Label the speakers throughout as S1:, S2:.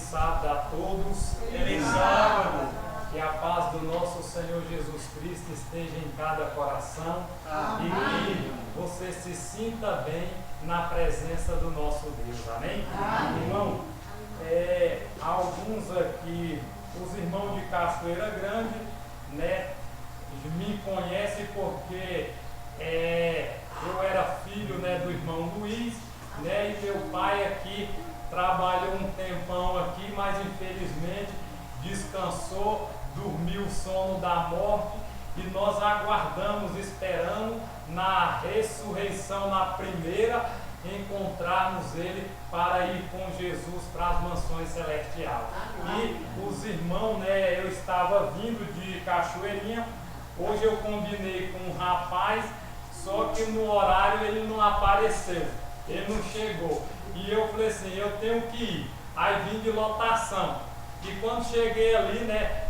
S1: feliz sábado a todos.
S2: Feliz sábado.
S1: Que a paz do nosso Senhor Jesus Cristo esteja em cada coração.
S2: Amém.
S1: E que você se sinta bem na presença do nosso Deus. Amém?
S2: Amém.
S1: Irmão, alguns aqui, os irmãos de Cachoeira Grande, né, me conhecem porque eu era filho, né, do irmão Luiz, né, e meu pai aqui trabalhou um tempão aqui, mas infelizmente descansou, dormiu o sono da morte, e nós aguardamos, esperando na ressurreição, na primeira, encontrarmos ele para ir com Jesus para as mansões celestiais. E os irmãos, né, eu estava vindo de Cachoeirinha, hoje eu combinei com um rapaz, só que no horário ele não apareceu, ele não chegou. E eu falei assim, eu tenho que ir. Aí vim de lotação. E quando cheguei ali, né,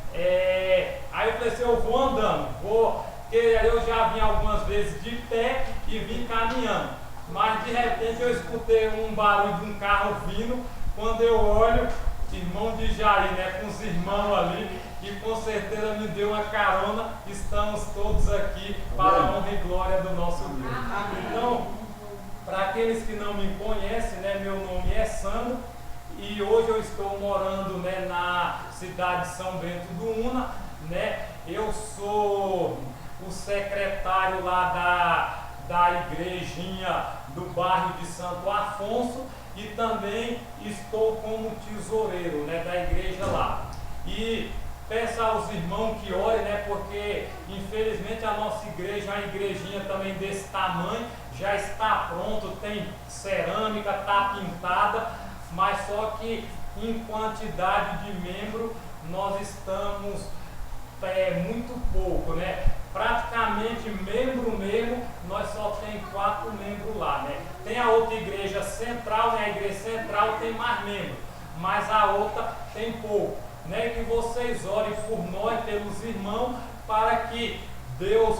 S1: aí eu falei assim, eu vou andando, porque eu já vim algumas vezes de pé e vim caminhando. Mas de repente eu escutei um barulho de um carro vindo, quando eu olho, irmão de Jair, né, com os irmãos ali, e com certeza me deu uma carona, estamos todos aqui para a honra e glória do nosso Deus. Então, para aqueles que não me conhecem, né, meu nome é Sandro, e hoje eu estou morando, né, na cidade de São Bento do Una, né, eu sou o secretário lá da igrejinha do bairro de Santo Afonso, e também estou como tesoureiro, né, da igreja lá. E peço aos irmãos que orem, né, porque infelizmente a nossa igreja é uma igrejinha também desse tamanho, já está pronto, tem cerâmica, está pintada, mas só que em quantidade de membros nós estamos muito pouco, né? Praticamente membro mesmo, nós só tem 4 membros lá, né? Tem a outra igreja central, né? A igreja central tem mais membros, mas a outra tem pouco, né? Que vocês orem por nós, pelos irmãos, para que Deus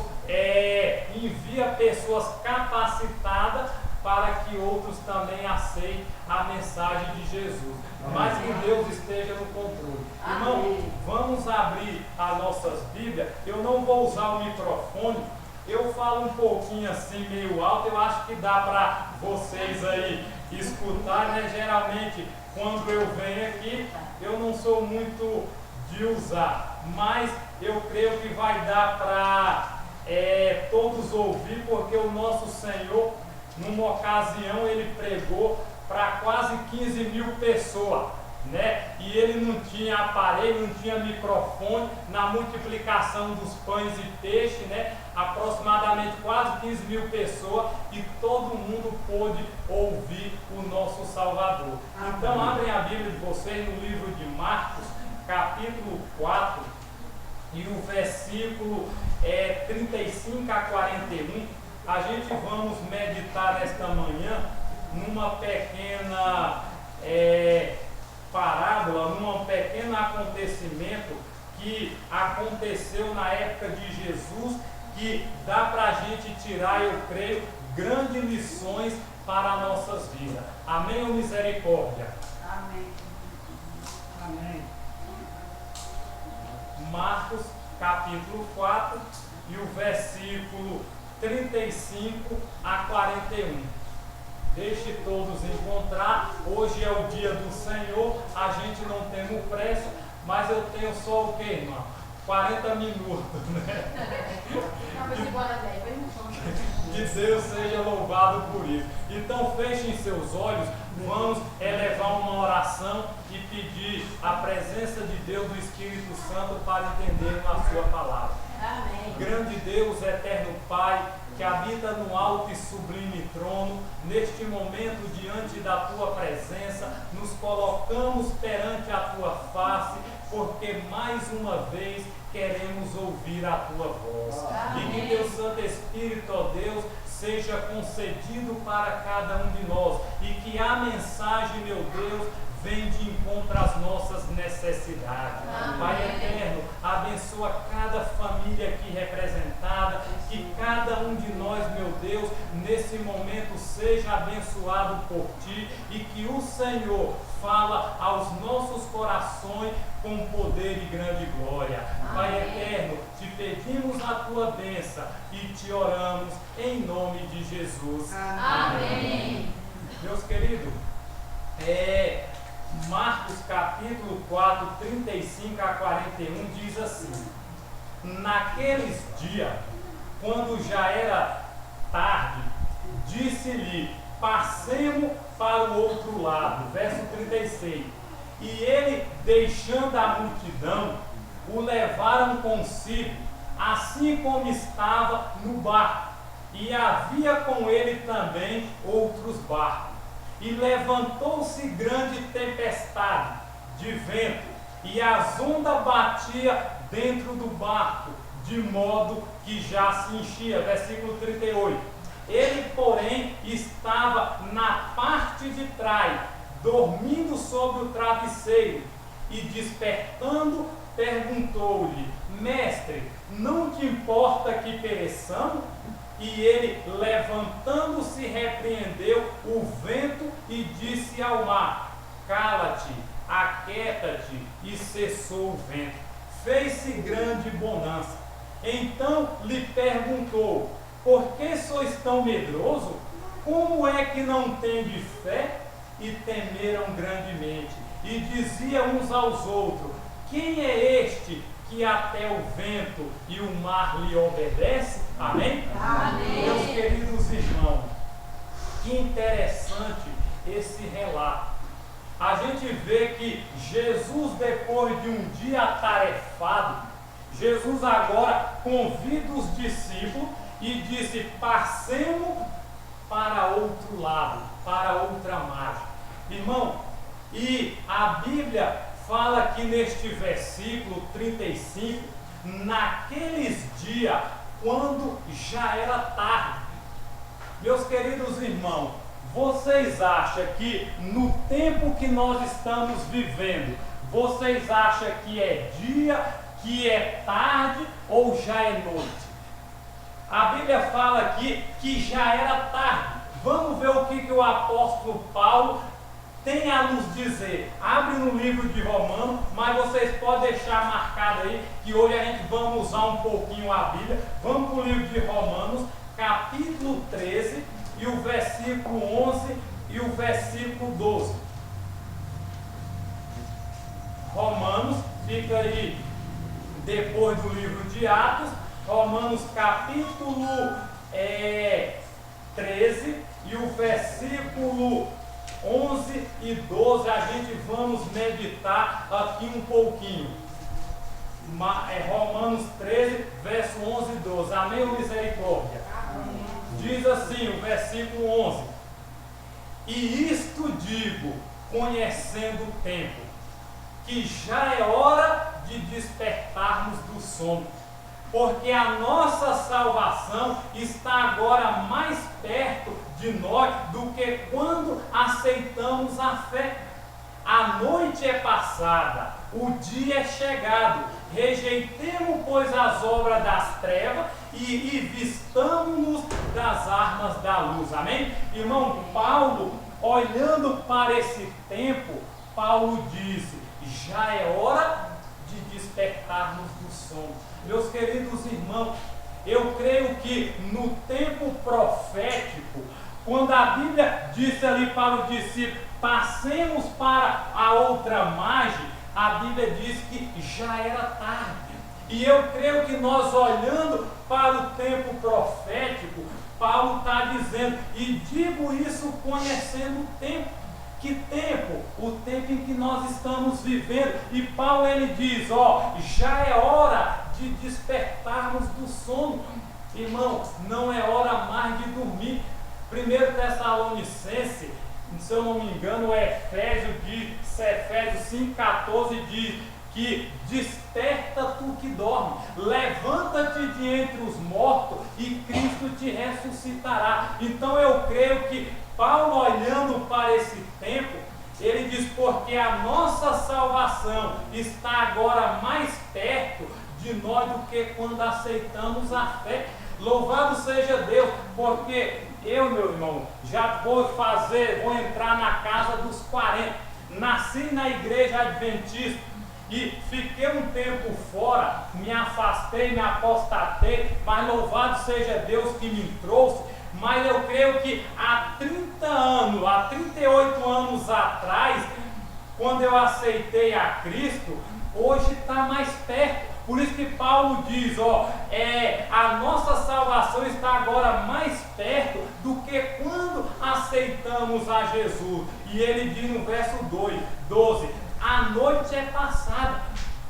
S1: envie pessoas capacitadas para que outros também aceitem a mensagem de Jesus. Mas que Deus esteja no controle. Irmão, vamos abrir as nossas Bíblias. Eu não vou usar o microfone. Eu falo um pouquinho assim, meio alto. Eu acho que dá para vocês aí escutar, né? Geralmente, quando eu venho aqui, eu não sou muito de usar. Mas eu creio que vai dar para todos ouvir, porque o nosso Senhor, numa ocasião, ele pregou para quase 15 mil pessoas, né? E ele não tinha aparelho, não tinha microfone, na multiplicação dos pães e peixes, né? Aproximadamente quase 15 mil pessoas, e todo mundo pôde ouvir o nosso Salvador. Então abrem a Bíblia de vocês no livro de Marcos, capítulo 4, e o versículo 35 a 41. A gente vamos meditar nesta manhã numa pequena parábola, num pequeno acontecimento que aconteceu na época de Jesus, que dá para a gente tirar, eu creio, grandes lições para as nossas vidas. Amém ou misericórdia?
S2: Amém. Amém.
S1: Marcos capítulo 4 e o versículo 35 a 41. Deixe todos encontrar. Hoje é o dia do Senhor, a gente não tem pressa, mas eu tenho só o que, irmão? 40 minutos, né? Que Deus seja louvado por isso. Então fechem seus olhos, vamos elevar uma oração e pedir a presença de Deus, do Espírito Santo, para entendermos a sua palavra.
S3: Amém.
S1: Grande Deus, eterno Pai, que habita no alto e sublime trono, neste momento diante da Tua presença, nos colocamos perante a Tua face, porque mais uma vez queremos ouvir a Tua voz.
S3: Amém.
S1: E que Teu Santo Espírito, ó Deus, seja concedido para cada um de nós, e que a mensagem, meu Deus, vem de encontro às nossas necessidades.
S3: Amém.
S1: Pai eterno, abençoa cada família aqui representada, que cada um de nós, meu Deus, nesse momento seja abençoado por Ti e que o Senhor fala aos nossos corações com poder e grande glória. Amém. Pai eterno, te pedimos a Tua bênção e te oramos em nome de Jesus.
S2: Amém.
S1: Meus queridos, Marcos capítulo 4, 35 a 41 diz assim: naqueles dias, quando já era tarde, disse-lhe: passemos para o outro lado. Verso 36. E ele, deixando a multidão, o levaram consigo, assim como estava no barco. E havia com ele também outros barcos. E levantou-se grande tempestade de vento, e as ondas batiam dentro do barco, de modo que já se enchia. Versículo 38. Ele, porém, estava na parte de trás, dormindo sobre o travesseiro, e despertando, perguntou-lhe: mestre, não te importa que pereçamos? E ele, levantando-se, repreendeu o vento e disse ao mar: cala-te, aquieta-te, e cessou o vento. Fez-se grande bonança. Então lhe perguntou: por que sois tão medroso? Como é que não tendes fé? E temeram grandemente. E diziam uns aos outros: quem é este que até o vento e o mar lhe obedece? Amém?
S2: Amém.
S1: Meus queridos irmãos, que interessante esse relato. A gente vê que Jesus, depois de um dia atarefado, Jesus agora convida os discípulos e disse: passemos para outro lado, para outra margem. Irmão, e a Bíblia fala aqui neste versículo 35, naqueles dias, quando já era tarde. Meus queridos irmãos, vocês acham que no tempo que nós estamos vivendo, vocês acham que é dia, que é tarde ou já é noite? A Bíblia fala aqui que já era tarde. Vamos ver o que o apóstolo Paulo tem a nos dizer. Abre no livro de Romanos, mas vocês podem deixar marcado aí que hoje a gente vamos usar um pouquinho a Bíblia. Vamos para o livro de Romanos, capítulo 13, e o versículo 11 e o versículo 12. Romanos, fica aí depois do livro de Atos. Romanos capítulo 13 e o versículo 11 e 12, a gente vamos meditar aqui um pouquinho. Romanos 13, verso 11 e 12. Amém ou misericórdia? Amém. Diz assim o versículo 11: e isto digo, conhecendo o tempo, que já é hora de despertarmos do sono, porque a nossa salvação está agora mais perto de nós do que quando aceitamos a fé. A noite é passada, o dia é chegado. Rejeitemos, pois, as obras das trevas e vistamos-nos das armas da luz. Amém? Irmão Paulo, olhando para esse tempo, Paulo disse: já é hora de despertarmos do sono. Meus queridos irmãos, eu creio que no tempo profético, quando a Bíblia disse ali para o discípulo: passemos para a outra margem, a Bíblia diz que já era tarde. E eu creio que nós, olhando para o tempo profético, Paulo está dizendo, e digo isso conhecendo o tempo. Que tempo? O tempo em que nós estamos vivendo. E Paulo, ele diz, já é hora de despertarmos do sono. Irmão, não é hora mais de dormir. 1 Tessalonicenses, se eu não me engano, Efésios 5,14 diz que desperta tu que dorme, levanta-te de entre os mortos e Cristo te ressuscitará. Então eu creio que Paulo, olhando para esse tempo, ele diz: porque a nossa salvação está agora mais perto de nós do que quando aceitamos a fé. Louvado seja Deus, porque eu, meu irmão, já vou entrar na casa dos 40. Nasci na igreja adventista e fiquei um tempo fora, me afastei, me apostatei, mas louvado seja Deus que me trouxe. Mas eu creio que há 38 anos atrás, quando eu aceitei a Cristo, hoje está mais perto. Por isso que Paulo diz, a nossa salvação está agora mais perto do que quando aceitamos a Jesus. E ele diz no verso 12, a noite é passada,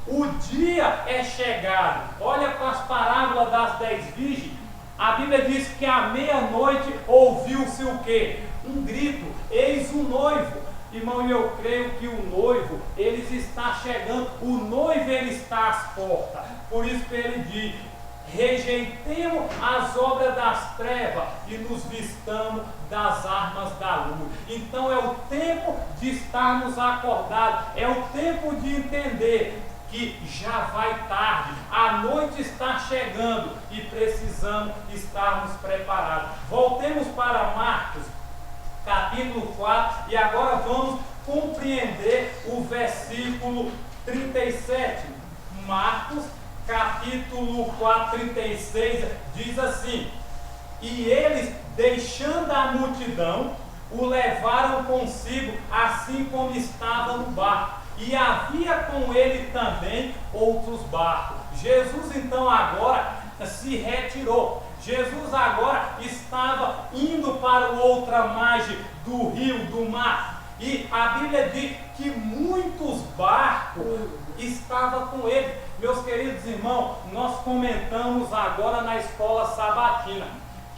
S1: o dia é chegado. Olha para as parábolas das 10 virgens. A Bíblia diz que à meia-noite ouviu-se o quê? Um grito, eis o noivo. Irmão, eu creio que o noivo, ele está chegando, o noivo, ele está às portas. Por isso que ele diz, rejeitemos as obras das trevas e nos vistamos das armas da luz. Então é o tempo de estarmos acordados, é o tempo de entender que já vai tarde, a noite está chegando e precisamos estarmos preparados. Voltemos para Marcos, capítulo 4, e agora vamos compreender o versículo 37. Marcos, capítulo 4, 36, diz assim: e eles, deixando a multidão, o levaram consigo, assim como estava no barco, e havia com ele também outros barcos. Jesus então agora se retirou. Jesus agora estava indo para outra margem do rio, do mar. E a Bíblia diz que muitos barcos estavam com ele. Meus queridos irmãos, nós comentamos agora na escola sabatina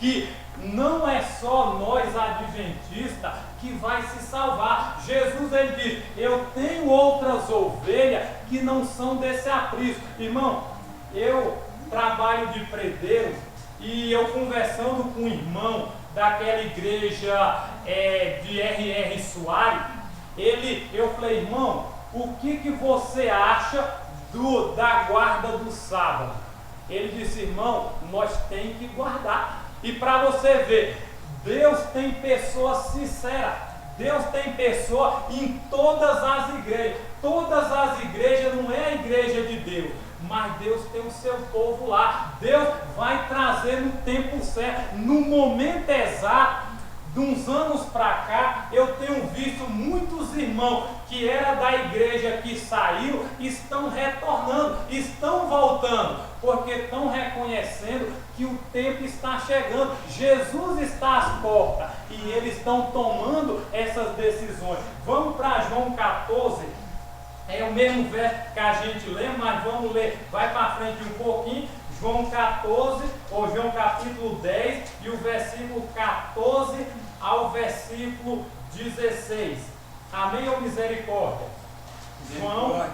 S1: que não é só nós adventistas que vai se salvar. Jesus, ele diz, eu tenho outras ovelhas que não são desse aprisco. Irmão, eu trabalho de predeiro e eu conversando com um irmão daquela igreja de R.R. Soares, eu falei, irmão, o que você acha da guarda do sábado? Ele disse, irmão, nós temos que guardar. E para você ver, Deus tem pessoas sinceras, Deus tem pessoas em todas as igrejas. Todas as igrejas não é a igreja de Deus, mas Deus tem o seu povo lá. Deus vai trazer no tempo certo, no momento exato. De uns anos para cá, eu tenho visto muitos irmãos que era da igreja que saíram, estão retornando, estão voltando, porque estão reconhecendo que o tempo está chegando, Jesus está às portas, e eles estão tomando essas decisões. Vamos para João 14, é o mesmo verso que a gente lê, mas vamos ler, vai para frente um pouquinho. João 14, ou João capítulo 10, e o versículo 14 ao versículo 16. Amém ou misericórdia? João,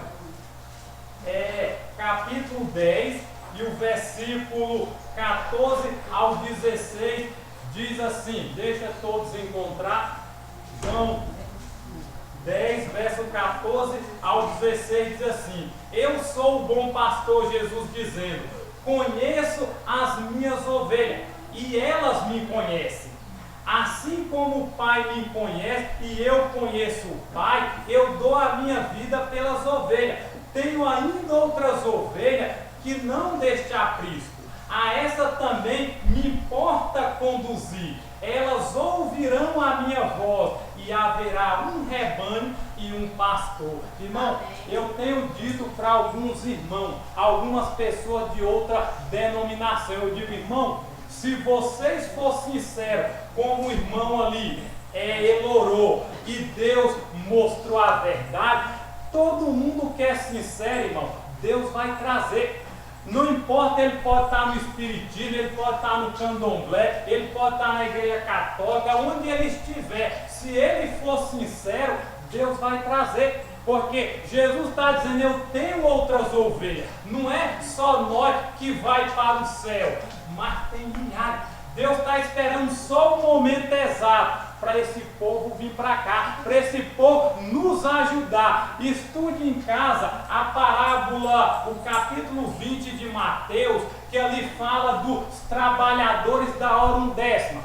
S1: capítulo 10, e o versículo 14 ao 16, diz assim, deixa todos encontrar, João 10, verso 14 ao 16, diz assim, eu sou o bom pastor, Jesus dizendo, conheço as minhas ovelhas, e elas me conhecem. Assim como o Pai me conhece, e eu conheço o Pai, eu dou a minha vida pelas ovelhas. Tenho ainda outras ovelhas que não deste aprisco. A essa também me importa conduzir. Elas ouvirão a minha voz, e haverá um rebanho e um pastor. Irmão, eu tenho dito para alguns irmãos, algumas pessoas de outra denominação, eu digo, irmão, se vocês forem sinceros, como o irmão ali elorou, e Deus mostrou a verdade, todo mundo que é sincero, irmão, Deus vai trazer. Não importa, ele pode estar no espiritismo, ele pode estar no candomblé, ele pode estar na igreja católica, onde ele estiver, se ele for sincero, Deus vai trazer, porque Jesus está dizendo, eu tenho outras ovelhas, não é só nós que vai para o céu, mas tem milhares. Deus está esperando só o momento exato para esse povo vir para cá, para esse povo nos ajudar. Estude em casa a parábola, o capítulo 20 de Mateus, que ali fala dos trabalhadores da hora undécima.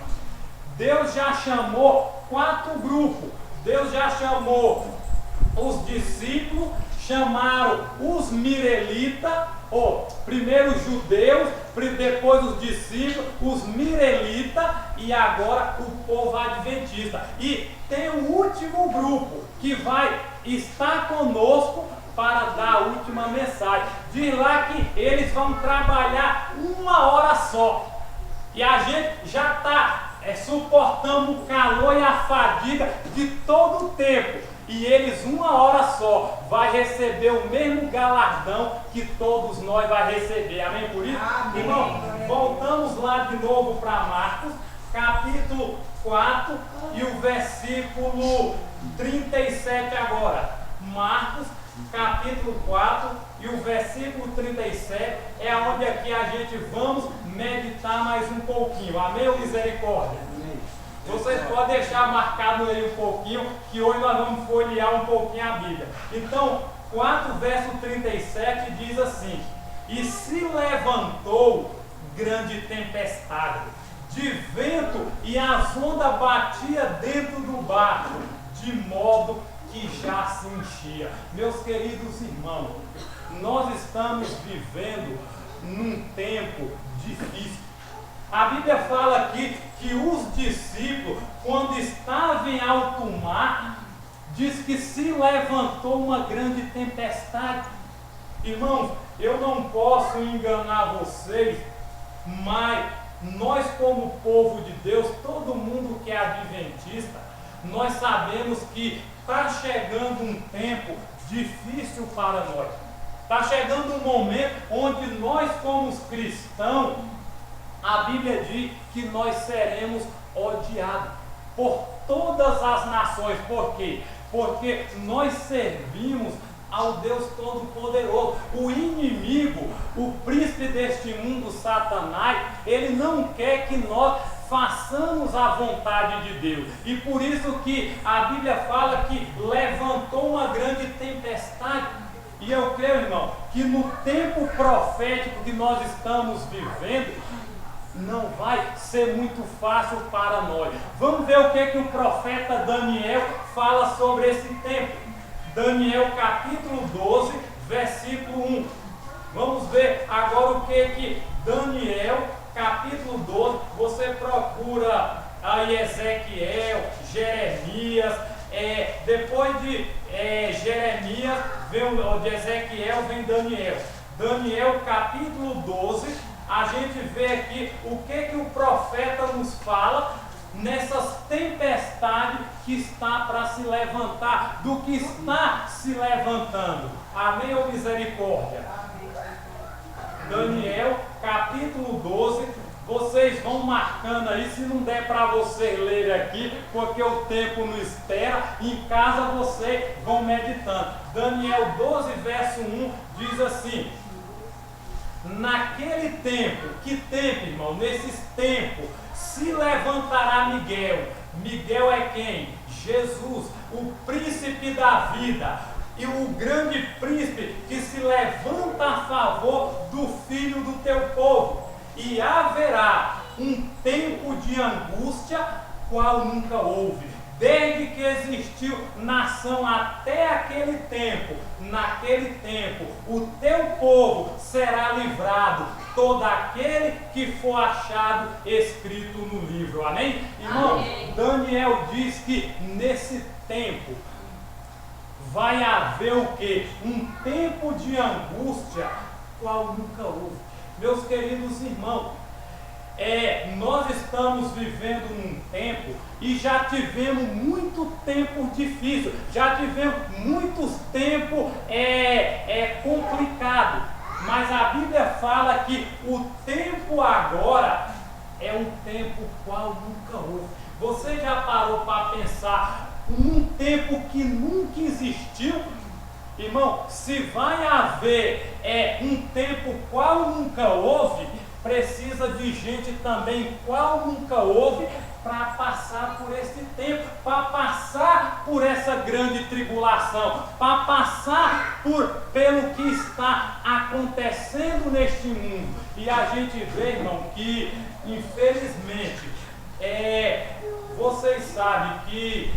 S1: Deus já chamou 4 grupos. Deus já chamou os discípulos, chamaram os mirelitas, primeiro os judeus, depois os discípulos, os mirelitas e agora o povo adventista. E tem o último grupo que vai estar conosco para dar a última mensagem. Diz lá que eles vão trabalhar 1 hora só. E a gente já está suportando o calor e a fadiga de todo o tempo. E eles 1 hora só vai receber o mesmo galardão que todos nós vai receber. Amém por isso?
S2: Amém.
S1: Irmão, voltamos lá de novo para Marcos, capítulo 4 e o versículo 37 agora. Marcos, capítulo 4 e o versículo 37 é onde aqui a gente vamos meditar mais um pouquinho. Amém ou misericórdia? Vocês podem deixar marcado aí um pouquinho, que hoje nós vamos folhear um pouquinho a Bíblia. Então, 4 verso 37 diz assim: e se levantou grande tempestade, de vento, e as ondas batiam dentro do barco, de modo que já se enchia. Meus queridos irmãos, nós estamos vivendo num tempo difícil. A Bíblia fala aqui que os discípulos, quando estavam em alto mar, diz que se levantou uma grande tempestade. Irmãos, eu não posso enganar vocês, mas nós como povo de Deus, todo mundo que é adventista, nós sabemos que está chegando um tempo difícil para nós. Está chegando um momento onde nós como cristãos, a Bíblia diz que nós seremos odiados por todas as nações. Por quê? Porque nós servimos ao Deus Todo-Poderoso. O inimigo, o príncipe deste mundo, Satanás, ele não quer que nós façamos a vontade de Deus. E por isso que a Bíblia fala que levantou uma grande tempestade. E eu creio, irmão, que no tempo profético que nós estamos vivendo, não vai ser muito fácil para nós. Vamos ver o que o profeta Daniel fala sobre esse tempo. Daniel capítulo 12, versículo 1. Vamos ver agora o que Daniel capítulo 12, você procura aí Ezequiel, Jeremias, depois de Jeremias, de Ezequiel vem Daniel. Daniel capítulo 12, a gente vê aqui o que o profeta nos fala nessas tempestades que está para se levantar, do que está se levantando. Amém ou misericórdia? Daniel capítulo 12, vocês vão marcando aí, se não der para vocês lerem aqui, porque o tempo não espera, em casa vocês vão meditando. Daniel 12 verso 1 diz assim: naquele tempo, que tempo, irmão? Nesses tempos se levantará Miguel. Miguel é quem? Jesus, o príncipe da vida, e o grande príncipe que se levanta a favor do filho do teu povo. E haverá um tempo de angústia, qual nunca houve, desde que existiu nação até aquele tempo. Naquele tempo, o teu povo será livrado, todo aquele que for achado escrito no livro. Amém? Irmão, amém. Daniel diz que nesse tempo vai haver o quê? Um tempo de angústia, qual nunca houve. Meus queridos irmãos, nós estamos vivendo num tempo e já tivemos muito tempo difícil, já tivemos muitos tempos complicados, mas a Bíblia fala que o tempo agora é um tempo qual nunca houve. Você já parou para pensar um tempo que nunca existiu? Irmão, se vai haver um tempo qual nunca houve, precisa de gente também qual nunca houve para passar por esse tempo, para passar por essa grande tribulação, para passar pelo que está acontecendo neste mundo. E a gente vê, irmão, que infelizmente vocês sabem que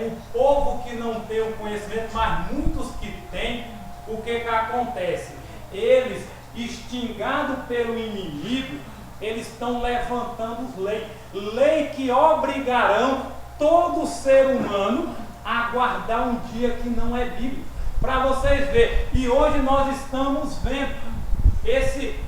S1: o povo que não tem o conhecimento, mas muitos que têm, o que acontece? Eles, extingados pelo inimigo, eles estão levantando lei que obrigarão todo ser humano a guardar um dia que não é bíblico. Para vocês verem, e hoje nós estamos vendo esse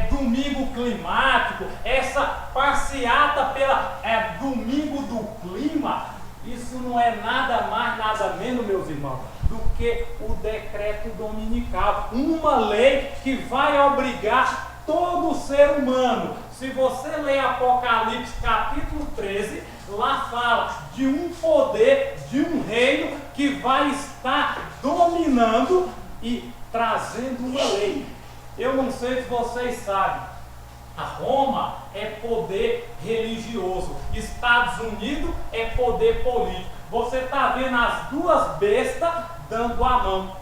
S1: domingo climático, essa passeata pela domingo do clima. Isso não é nada mais, nada menos, meus irmãos, do que o decreto dominical, uma lei que vai obrigar todo ser humano. Se você ler Apocalipse capítulo 13, lá fala de um poder, de um reino que vai estar dominando e trazendo uma lei. Eu não sei se vocês sabem, a Roma é poder religioso, Estados Unidos é poder político. Você está vendo as duas bestas dando a mão.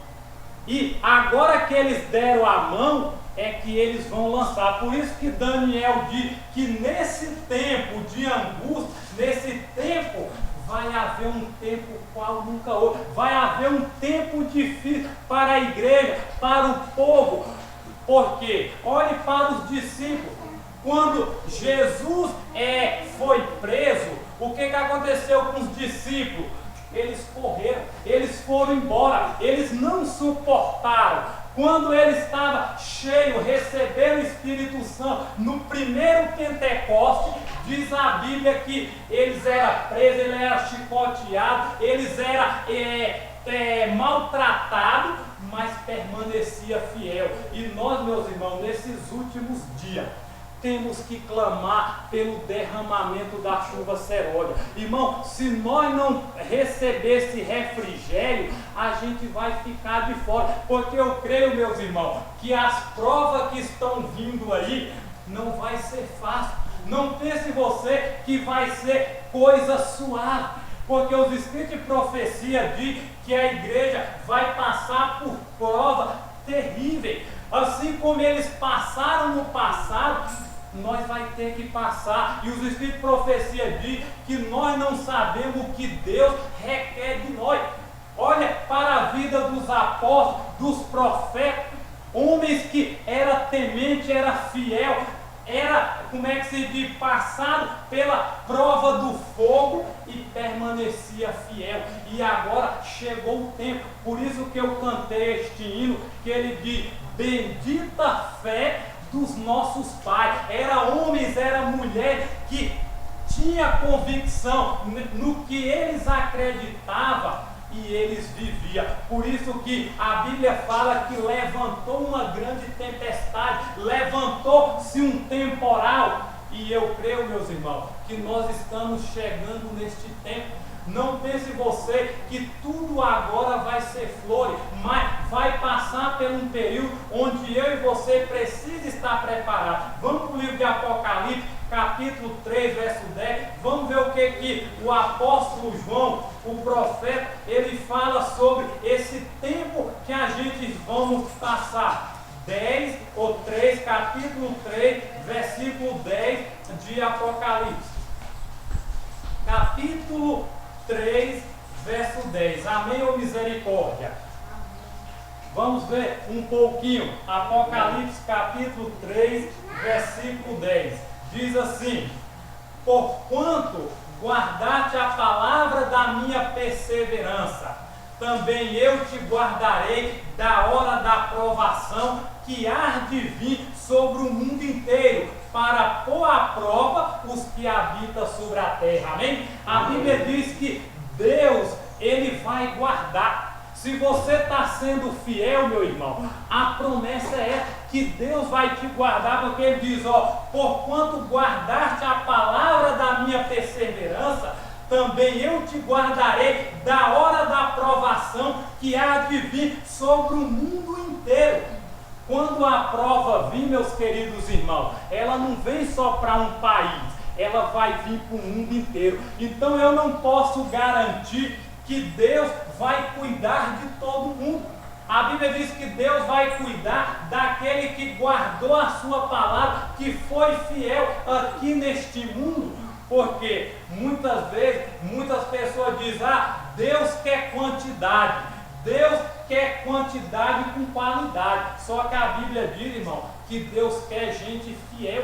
S1: E agora que eles deram a mão, é que eles vão lançar. Por isso que Daniel diz que nesse tempo de angústia, nesse tempo, vai haver um tempo qual nunca houve. Vai haver um tempo difícil para a igreja, para o povo. Porque, olhe para os discípulos. Quando Jesus foi preso, o que aconteceu com os discípulos? Eles correram, eles foram embora, eles não suportaram. Quando ele estava cheio, recebendo o Espírito Santo, no primeiro Pentecoste, diz a Bíblia que eles eram presos, eles eram chicoteados, eles eram maltratados, mas permanecia fiel. E nós, meus irmãos, nesses últimos dias, temos que clamar pelo derramamento da chuva seródia. Irmão, se nós não receber esse refrigério, a gente vai ficar de fora. Porque eu creio, meus irmãos, que as provas que estão vindo aí não vai ser fácil. Não pense você que vai ser coisa suave. Porque os escritos de profecia dizem que a igreja vai passar por provas terríveis. Assim como eles passaram no passado, nós vai ter que passar. E os Espíritos de profecia dizem que nós não sabemos o que Deus requer de nós. Olha para a vida dos apóstolos, dos profetas, homens que era temente, era fiel, era, se diz, passado pela prova do fogo e permanecia fiel. E agora chegou o tempo. Por isso que eu cantei este hino, que ele diz: bendita fé dos nossos pais. Era homens, era mulher que tinha convicção no que eles acreditavam e eles viviam. Por isso que a Bíblia fala que levantou uma grande tempestade, levantou-se um temporal. E eu creio, meus irmãos, que nós estamos chegando neste tempo. Não pense você que tudo agora vai ser flores, mas vai passar por um período onde eu e você precisa estar preparado. Vamos para o livro de Apocalipse, capítulo 3, verso 10. Vamos ver o que o apóstolo João, o profeta, ele fala sobre esse tempo que a gente vamos passar. 10 ou 3, capítulo 3, versículo 10 de Apocalipse. Capítulo 3, verso 10. Amém ou misericórdia? Vamos ver um pouquinho. Apocalipse capítulo 3, versículo 10. Diz assim: porquanto guardaste a palavra da minha perseverança, também eu te guardarei da hora da provação que há de vir sobre o mundo inteiro, para pôr à prova os que habitam sobre a terra. Amém? A Bíblia diz que Deus, ele vai guardar. Se você está sendo fiel, meu irmão, a promessa é que Deus vai te guardar, porque ele diz, porquanto guardaste a palavra da minha perseverança, também eu te guardarei da hora da provação que há de vir sobre o mundo inteiro. Quando a prova vir, meus queridos irmãos, ela não vem só para um país, ela vai vir para o mundo inteiro. Então eu não posso garantir que Deus vai cuidar de todo mundo. A Bíblia diz que Deus vai cuidar daquele que guardou a sua palavra, que foi fiel aqui neste mundo. Porque muitas vezes, muitas pessoas dizem, Deus quer quantidade, Deus quer quantidade com qualidade. Só que a Bíblia diz, irmão, que Deus quer gente fiel.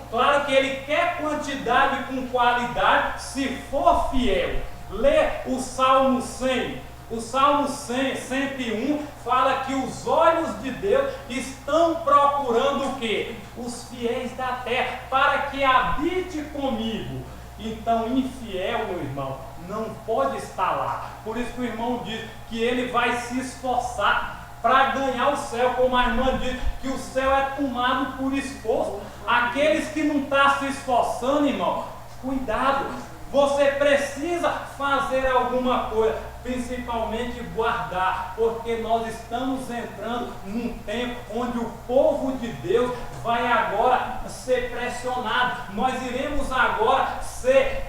S1: Claro que Ele quer quantidade com qualidade se for fiel. Lê o Salmo 100. O Salmo 101 fala que os olhos de Deus estão procurando o quê? Os fiéis da terra, para que habite comigo. Então, infiel, meu irmão, não pode estar lá. Por isso que o irmão diz que ele vai se esforçar para ganhar o céu, como a irmã diz, que o céu é tomado por esforço. Aqueles que não estão se esforçando, irmão, cuidado. Você precisa fazer alguma coisa, principalmente guardar, porque nós estamos entrando num tempo onde o povo de Deus vai agora ser pressionado. Nós iremos agora ser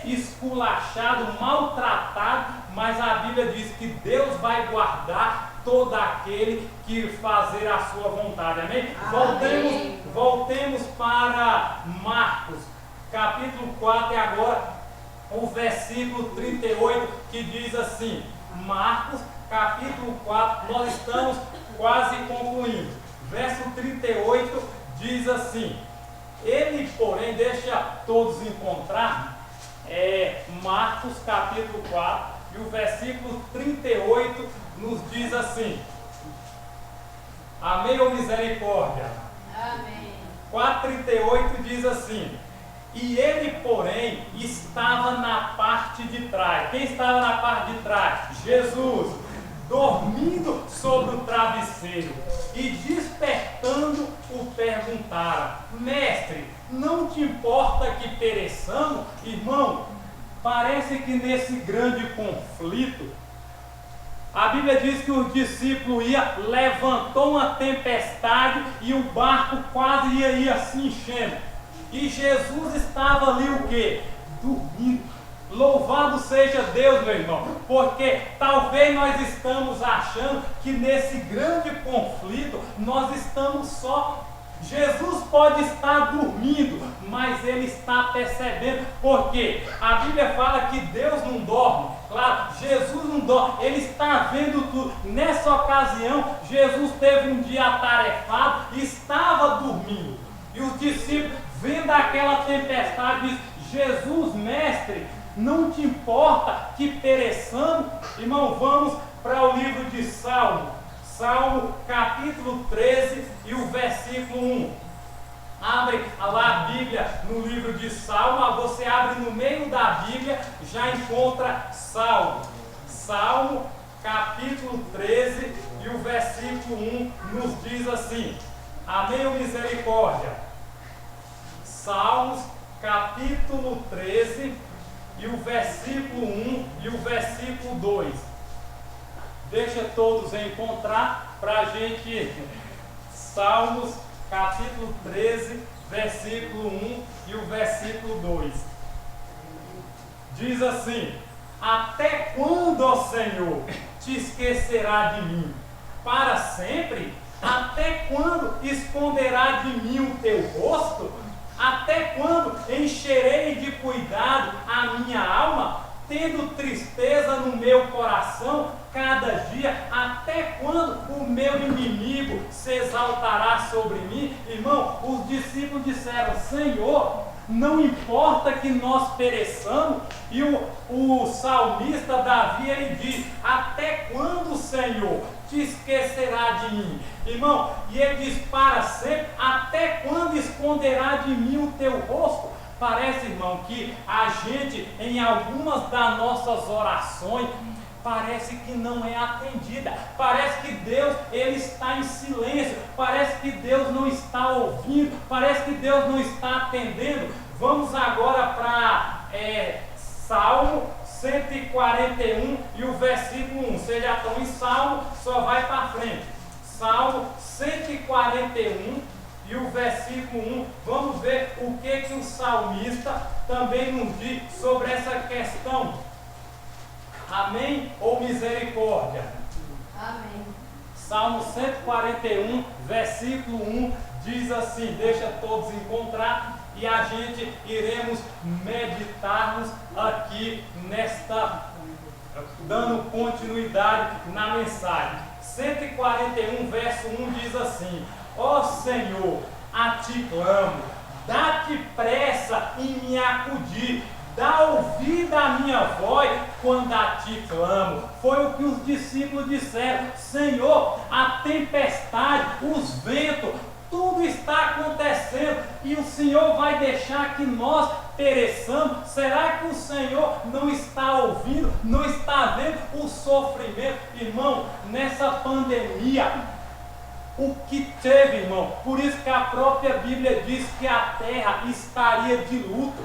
S1: esculachado, maltratado, mas a Bíblia diz que Deus vai guardar todo aquele que fazer a sua vontade. Amém?
S2: Amém.
S1: Voltemos para Marcos, capítulo 4, e agora o versículo 38, que diz assim, Marcos, capítulo 4, nós estamos quase concluindo. Verso 38 diz assim, ele, porém, deixa todos encontrar, Marcos, capítulo 4, e o versículo 38 nos diz assim, amém ou misericórdia?
S2: Amém.
S1: 4,38 diz assim, e ele, porém, estava na parte de trás. Quem estava na parte de trás? Jesus, dormindo sobre o travesseiro, e despertando o perguntaram, mestre, não te importa que pereçamos? Irmão, parece que nesse grande conflito, a Bíblia diz que o discípulo levantou uma tempestade e o barco quase ia se enchendo. E Jesus estava ali o quê? Dormindo. Louvado seja Deus, meu irmão, porque talvez nós estamos achando que nesse grande conflito nós estamos só. Jesus pode estar dormindo, mas Ele está percebendo, porque a Bíblia fala que Deus não dorme. Claro, Jesus não dorme, Ele está vendo tudo. Nessa ocasião, Jesus teve um dia atarefado e estava dormindo. E os discípulos, vendo aquela tempestade, diz, Jesus, mestre, não te importa que pereçamos? Irmão, vamos para o livro de Salmo, capítulo 13 e o versículo 1. Abre lá a Bíblia no livro de Salmo, você abre no meio da Bíblia, já encontra Salmo, capítulo 13 e o versículo 1 nos diz assim, amém ou misericórdia? Salmos, capítulo 13 e o versículo 1 e o versículo 2. Deixa todos encontrar para a gente. Salmos, capítulo 13, versículo 1 e o versículo 2. Diz assim, até quando, ó Senhor, te esquecerá de mim? Para sempre? Até quando esconderá de mim o teu rosto? Até quando encherei de cuidado a minha alma, tendo tristeza no meu coração cada dia? Até quando o meu inimigo se exaltará sobre mim? Irmão, os discípulos disseram, Senhor, não importa que nós pereçamos. E o salmista Davi, ele diz, até quando, Senhor, te esquecerá de mim? Irmão, e ele diz, para sempre, até quando esconderá de mim o teu rosto? Parece, irmão, que a gente, em algumas das nossas orações, parece que não é atendida. Parece que Deus, Ele está em silêncio. Parece que Deus não está ouvindo. Parece que Deus não está atendendo. Vamos agora para Salmo 141 e o versículo 1. Vocês já estão em Salmo, só vai para frente. Salmo 141 e o versículo 1, vamos ver o que o salmista também nos diz sobre essa questão. Amém ou misericórdia?
S2: Amém.
S1: Salmo 141, versículo 1, diz assim, deixa todos encontrar, e a gente iremos meditarmos aqui dando continuidade na mensagem. 141, verso 1 diz assim: ó Senhor, a ti clamo, dá-te pressa em me acudir, dá ouvido à minha voz quando a ti clamo. Foi o que os discípulos disseram: Senhor, a tempestade, os ventos, tudo está acontecendo e o Senhor vai deixar que nós pereçamos? Será que o Senhor não está ouvindo, não está vendo o sofrimento? Irmão, nessa pandemia, o que teve, irmão, por isso que a própria Bíblia diz que a terra estaria de luto.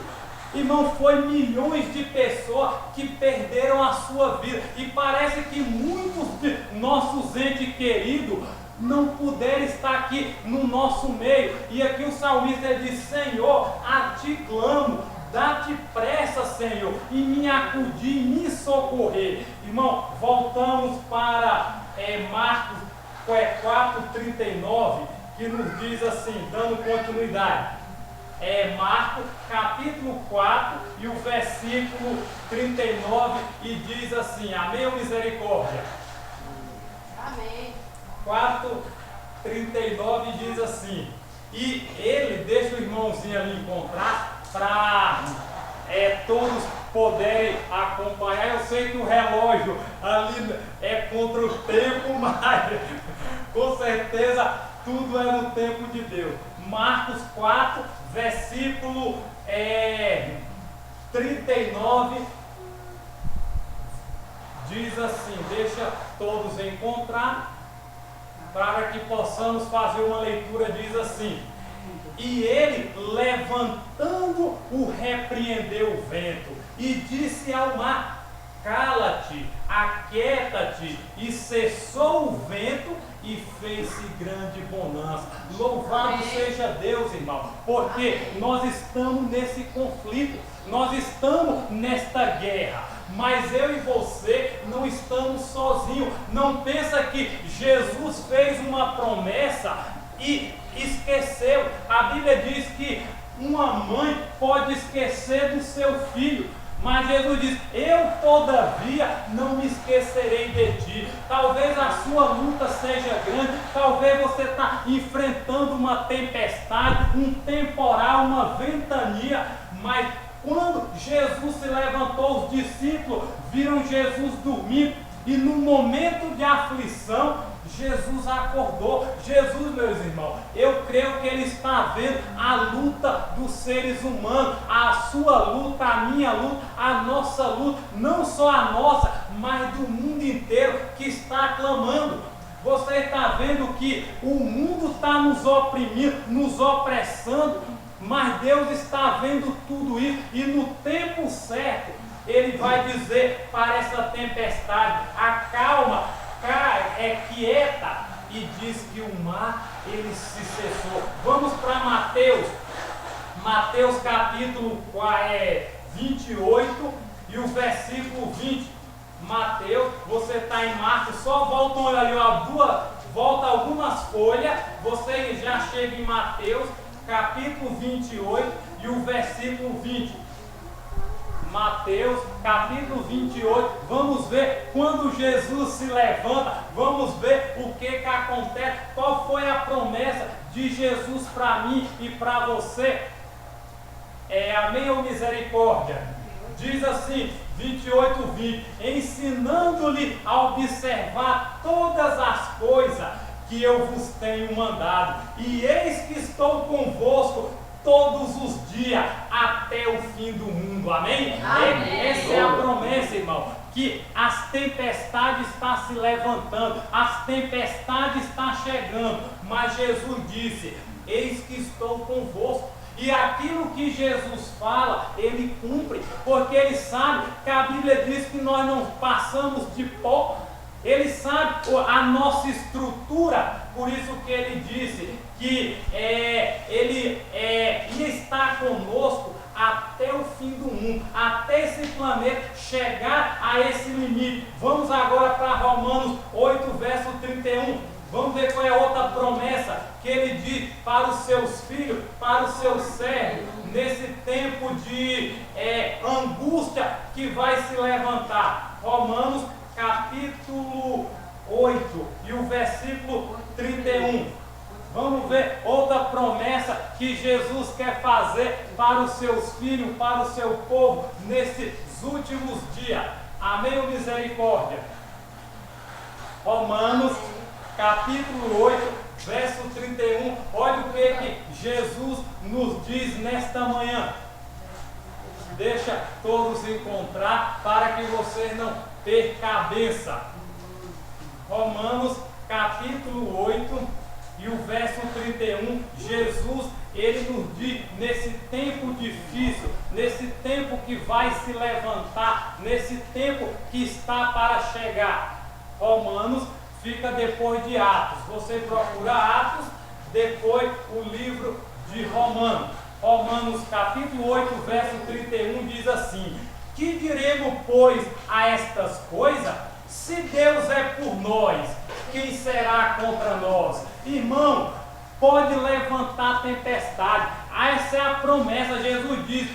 S1: Irmão, foi milhões de pessoas que perderam a sua vida, e parece que muitos de nossos entes queridos não puderam estar aqui no nosso meio. E aqui o salmista diz: Senhor, a ti clamo, dá-te pressa, Senhor, e me acudir, me socorrer. Irmão, voltamos para Marcos 4:39, que nos diz assim, dando continuidade. Marcos capítulo 4 e o versículo 39, e diz assim: amém ou misericórdia?
S2: Amém.
S1: 4:39 diz assim, e ele, deixa o irmãozinho ali encontrar, para todos poderem acompanhar. Eu sei que o relógio ali é contra o tempo, mas com certeza tudo é no tempo de Deus. Marcos 4, versículo 39, diz assim, deixa todos encontrar, para que possamos fazer uma leitura. Diz assim: e ele, levantando, o repreendeu o vento e disse ao mar: cala-te, aquieta-te, e cessou o vento e fez-se grande bonança. Louvado seja Deus, irmão, porque nós estamos nesse conflito, nós estamos nesta guerra, mas eu e você não estamos sozinhos. Não pensa que Jesus fez uma promessa e esqueceu. A Bíblia diz que uma mãe pode esquecer do seu filho, mas Jesus diz: eu todavia não me esquecerei de ti. Talvez a sua luta seja grande, talvez você está enfrentando uma tempestade, um temporal, uma ventania, mas quando Jesus se levantou, os discípulos viram Jesus dormindo, e no momento de aflição, Jesus acordou. Jesus, meus irmãos, eu creio que Ele está vendo a luta dos seres humanos, a sua luta, a minha luta, a nossa luta, não só a nossa, mas do mundo inteiro que está clamando. Você está vendo que o mundo está nos oprimindo, nos opressando, mas Deus está vendo tudo isso, e no tempo certo Ele vai dizer para essa tempestade: acalma, quieta, e diz que o mar, ele se cessou. Vamos para Mateus capítulo 28 e o versículo 20. Mateus, você está em Marcos, só volta ali, volta algumas folhas, você já chega em Mateus capítulo 28 e o versículo 20. Mateus capítulo 28, vamos ver quando Jesus se levanta, vamos ver o que acontece, qual foi a promessa de Jesus para mim e para você. Amém ou misericórdia? Diz assim, 28:20, ensinando-lhe a observar todas as coisas que eu vos tenho mandado, e eis que estou convosco todos os dias até o fim do mundo. Amém?
S2: Amém.
S1: Essa é a promessa, irmão, que as tempestades estão se levantando, as tempestades estão chegando, mas Jesus disse: eis que estou convosco. E aquilo que Jesus fala, Ele cumpre, porque Ele sabe que a Bíblia diz que nós não passamos de pó, Ele sabe a nossa estrutura, por isso que ele disse que ele ia estar conosco até o fim do mundo, até esse planeta chegar a esse limite. Vamos agora para Romanos 8, verso 31. Vamos ver qual é a outra promessa que ele diz para os seus filhos, para os seus servos, nesse tempo de angústia que vai se levantar. Romanos capítulo 8 e o versículo 31. Vamos ver outra promessa que Jesus quer fazer para os seus filhos, para o seu povo, nesses últimos dias. Amém ou misericórdia? Romanos capítulo 8, verso 31. Olha o que Jesus nos diz nesta manhã. Deixa todos encontrar para que vocês não percam a cabeça. Romanos capítulo 8 e o verso 31, Jesus, ele nos diz, nesse tempo difícil, nesse tempo que vai se levantar, nesse tempo que está para chegar. Romanos fica depois de Atos. Você procura Atos, depois o livro de Romanos. Romanos capítulo 8, verso 31 diz assim: que diremos, pois, a estas coisas? Se Deus é por nós, quem será contra nós? Irmão, pode levantar tempestade. Essa é a promessa. Jesus diz,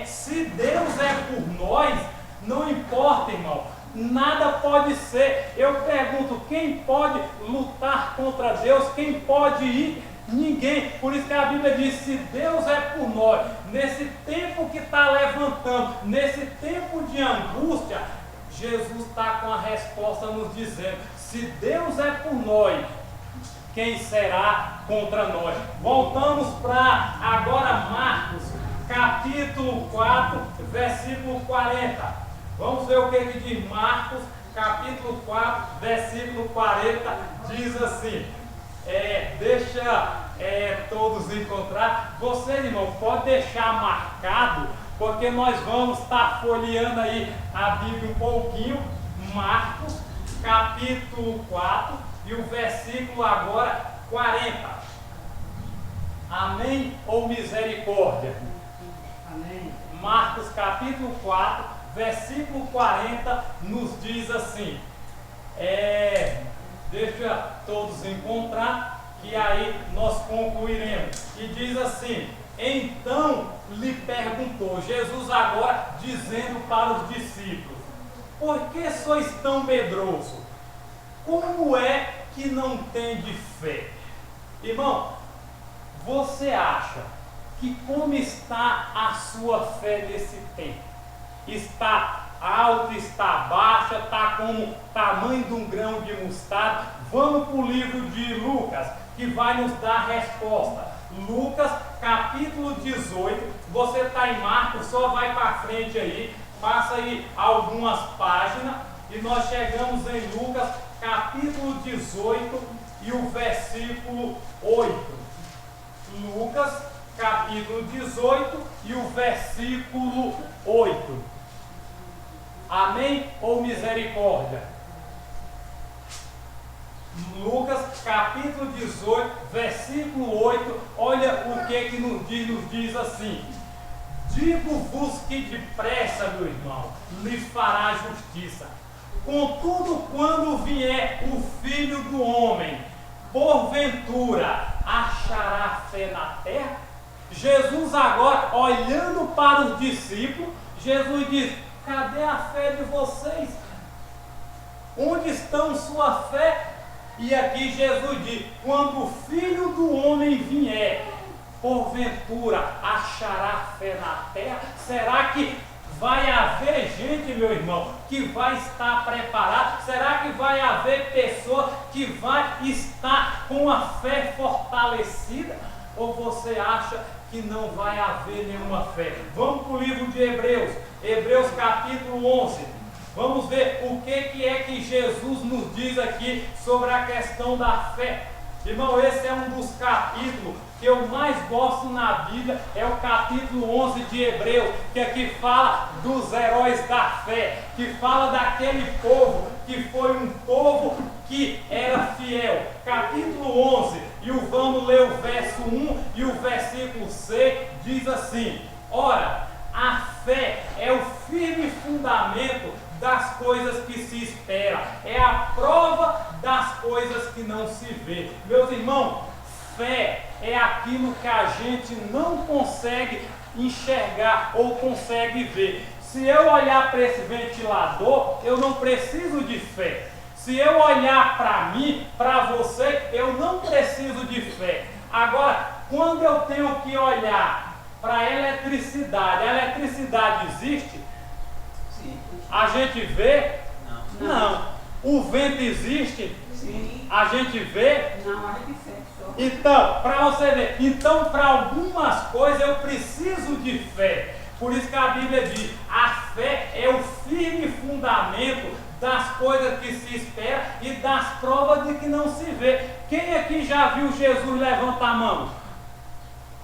S1: se Deus é por nós, não importa, irmão, nada pode ser. Eu pergunto, quem pode lutar contra Deus? Quem pode ir? Ninguém. Por isso que a Bíblia diz, se Deus é por nós, nesse tempo que está levantando, nesse tempo de angústia, Jesus está com a resposta nos dizendo, se Deus é por nós, quem será contra nós? Voltamos para agora Marcos, capítulo 4, versículo 40. Vamos ver o que diz Marcos, capítulo 4, versículo 40, diz assim. Deixa todos encontrar. Vocês, irmão, pode deixar marcado, porque nós vamos estar folheando aí a Bíblia um pouquinho. Marcos, capítulo 4 e o versículo agora 40. Amém ou misericórdia?
S2: Amém.
S1: Marcos, capítulo 4, versículo 40 nos diz assim. Deixa todos encontrar, que aí nós concluiremos. E diz assim: então lhe perguntou, Jesus agora dizendo para os discípulos: por que sois tão medrosos? Como é que não tendes fé? Irmão, você acha que como está a sua fé nesse tempo? Está alta, está baixa, está como o tamanho de um grão de mostarda? Vamos para o livro de Lucas, que vai nos dar a resposta. Lucas, capítulo 18, você está em Marcos, só vai para frente aí, passa aí algumas páginas, e nós chegamos em Lucas, capítulo 18, e o versículo 8. Lucas, capítulo 18, e o versículo 8. Amém ou misericórdia? Lucas capítulo 18, versículo 8, olha o que nos diz assim: digo-vos que depressa, meu irmão, lhe fará justiça. Contudo, quando vier o Filho do Homem, porventura achará fé na terra? Jesus agora, olhando para os discípulos, Jesus diz: cadê a fé de vocês? Onde estão sua fé? E aqui Jesus diz: quando o Filho do Homem vier, porventura achará fé na terra? Será que vai haver gente, meu irmão, que vai estar preparado? Será que vai haver pessoa que vai estar com a fé fortalecida? Ou você acha que não vai haver nenhuma fé? Vamos para o livro de Hebreus, Hebreus capítulo 11. Vamos ver o que é que Jesus nos diz aqui sobre a questão da fé. Irmão, esse é um dos capítulos que eu mais gosto na Bíblia é o capítulo 11 de Hebreus, que aqui fala dos heróis da fé, que fala daquele povo que foi um povo que era fiel. Capítulo 11, e vamos ler o verso 1 e o versículo 6, diz assim: ora, a fé é o firme fundamento das coisas que se espera, é a prova das coisas que não se vê. Meus irmãos, fé é aquilo que a gente não consegue enxergar ou consegue ver. Se eu olhar para esse ventilador, eu não preciso de fé. Se eu olhar para mim, para você, eu não preciso de fé. Agora, quando eu tenho que olhar para a eletricidade existe?
S3: Sim.
S1: A gente vê?
S3: Não.
S1: Não. O vento existe?
S3: Sim.
S1: A gente vê?
S3: Não, a gente sente só.
S1: Então, para você ver, então para algumas coisas eu preciso de fé. Por isso que a Bíblia diz, a fé é o firme fundamento das coisas que se espera e das provas de que não se vê. Quem aqui já viu Jesus? Levanta a mão.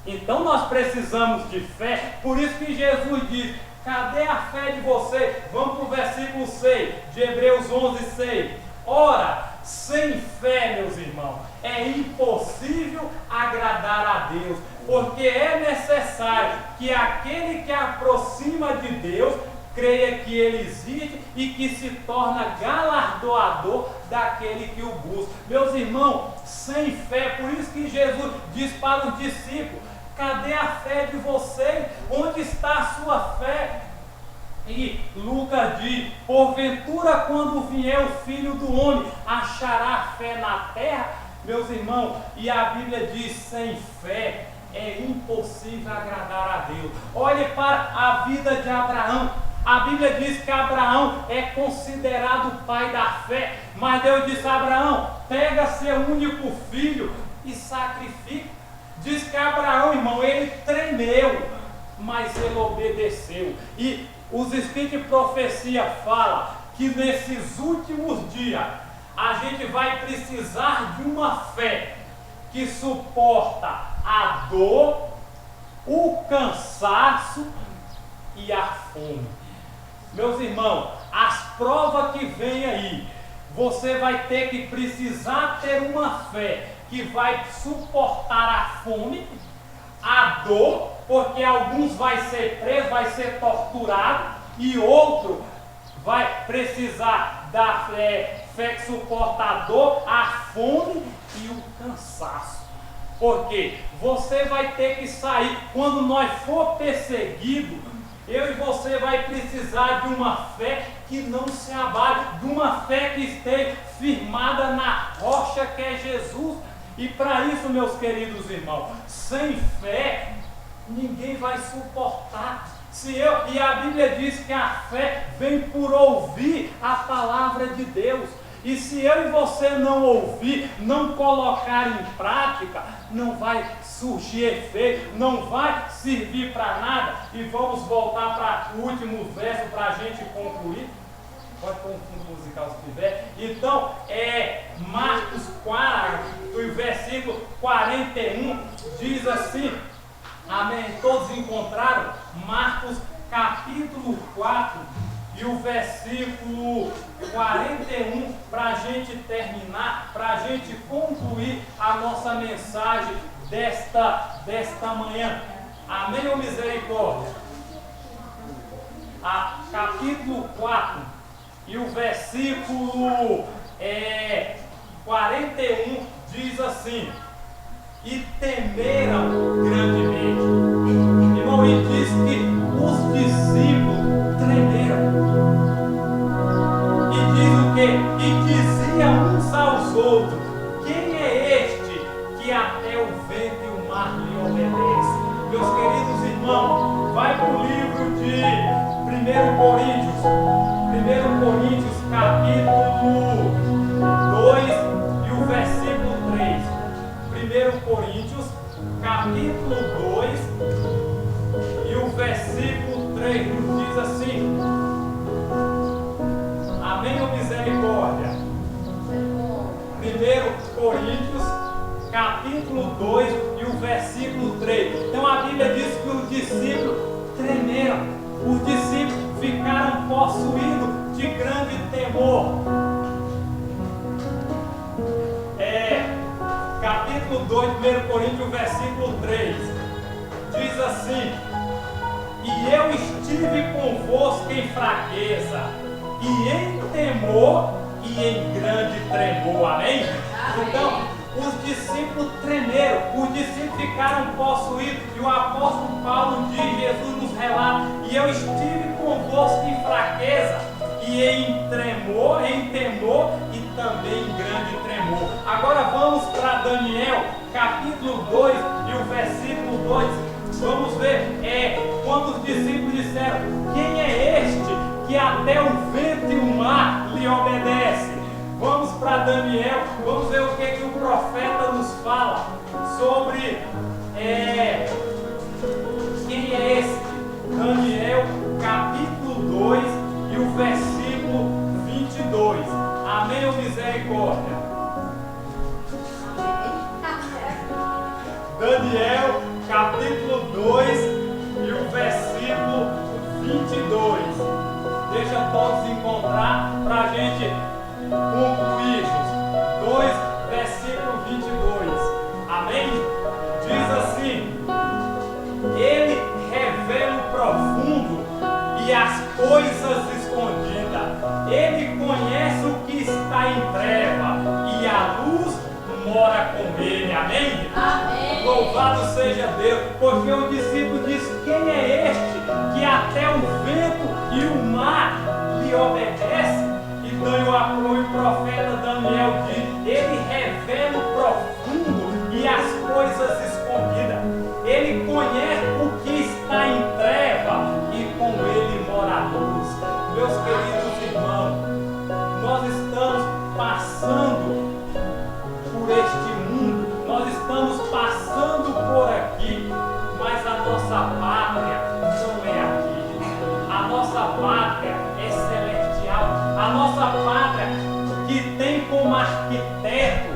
S1: Então nós precisamos de fé, por isso que Jesus diz, cadê a fé de você? Vamos para o versículo 6, de Hebreus 11, 6. Ora, sem fé, meus irmãos, é impossível agradar a Deus, porque é necessário que aquele que aproxima de Deus creia que Ele existe e que se torna galardoador daquele que o busca. Meus irmãos, sem fé, por isso que Jesus diz para os discípulos, cadê a fé de vocês? Onde está a sua fé? E Lucas diz, porventura quando vier o Filho do Homem, achará fé na terra? Meus irmãos, e a Bíblia diz, sem fé é impossível agradar a Deus. Olhe para a vida de Abraão. A Bíblia diz que Abraão é considerado o pai da fé, mas Deus disse a Abraão, pega seu único filho e sacrifica. Diz que Abraão, irmão, ele tremeu, mas ele obedeceu. E os espíritos de profecia falam que nesses últimos dias a gente vai precisar de uma fé que suporta a dor, o cansaço e a fome. Meus irmãos, as provas que vêm aí, você vai ter que precisar ter uma fé que vai suportar a fome, a dor, porque alguns vai ser preso, vai ser torturado, e outro vai precisar da fé que suporta a dor, a fome e o cansaço. Porque você vai ter que sair, quando nós for perseguido, eu e você vai precisar de uma fé que não se abale, de uma fé que esteja firmada na rocha que é Jesus. E para isso, meus queridos irmãos, sem fé, ninguém vai suportar. E a Bíblia diz que a fé vem por ouvir a palavra de Deus. E se eu e você não ouvir, não colocar em prática, não vai surgir efeito, não vai servir para nada. E vamos voltar para o último verso para a gente concluir. Pode pôr um fundo musical se tiver. Então, Marcos 4, o versículo 41, diz assim, amém, todos encontraram? Marcos capítulo 4 e o versículo 41, para a gente terminar, para a gente concluir a nossa mensagem desta manhã. Amém ou misericórdia? Capítulo 4 e o versículo 41 diz assim, e temeram grandemente. Irmão, e diz que os discípulos tremeram. E diz o quê? E diziam uns aos outros, quem é este que até o vento e o mar lhe obedecem? Meus queridos irmãos, vai para o livro de 1 Coríntios capítulo 2 e o versículo 3. 1 Coríntios capítulo 2 e o versículo 3 nos diz assim, amém ou misericórdia? 1 Coríntios capítulo 2 e o versículo 3. Então a Bíblia diz que os discípulos tremeram, os discípulos ficaram possuídos de grande temor. Capítulo 2, 1 Coríntios, versículo 3, diz assim: e eu estive convosco em fraqueza, e em temor, e em grande tremor. Amém? Então, os discípulos tremeram, os discípulos ficaram possuídos, e o apóstolo Paulo diz, Jesus nos relata: e eu estive convosco em fraqueza, e em tremor, em temor, e também em grande tremor. Agora vamos para Daniel, capítulo 2, e o versículo 2. Vamos ver, quando os discípulos disseram: quem é este que até o vento e o mar lhe obedece? Vamos para Daniel, vamos ver o que o profeta nos fala sobre quem é esse. Daniel, capítulo 2 e o versículo 22. Amém ou misericórdia? Daniel, capítulo 2 e o versículo 22. Deixa todos encontrar para a gente concluir. 2, versículo 22. Amém? Diz assim: ele revela o profundo e as coisas escondidas. Ele conhece o que está em treva, e a luz mora com ele. Amém?
S2: Amém.
S1: Louvado seja Deus, porque o discípulo diz: quem é este que até o vento e o mar lhe obedece? Então o profeta Daniel diz: ele revela o profundo e as coisas escondidas. Ele conhece o que está em treva, e com ele mora a luz. Meus queridos irmãos, nós estamos passando por este mundo, nós estamos passando por aqui, mas a nossa pátria não é aqui. A nossa pátria é celestial. A nossa pátria, que tem como arquiteto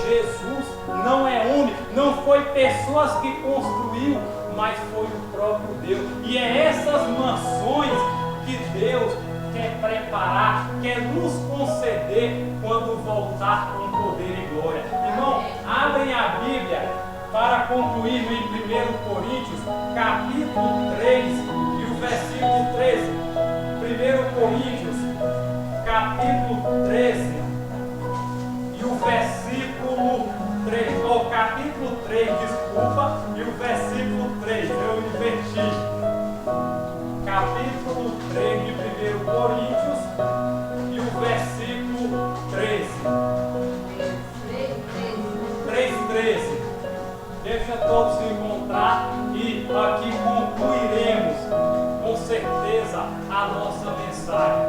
S1: Jesus, não é homem, não foi pessoas que construiu, mas foi o próprio Deus. E é essas mansões que Deus quer preparar, quer nos conceder quando voltar com poder e glória. Irmão, abrem a Bíblia para concluir em 1 Coríntios, capítulo 3 e o versículo 13. 1 Coríntios, capítulo 13 e o versículo 3. Ou capítulo 3, desculpa, e o versículo 3. Eu inverti. Capítulo 3 de 1 Coríntios e o versículo 13. 3:13. Deixa todos se encontrar e aqui concluiremos com certeza a nossa mensagem.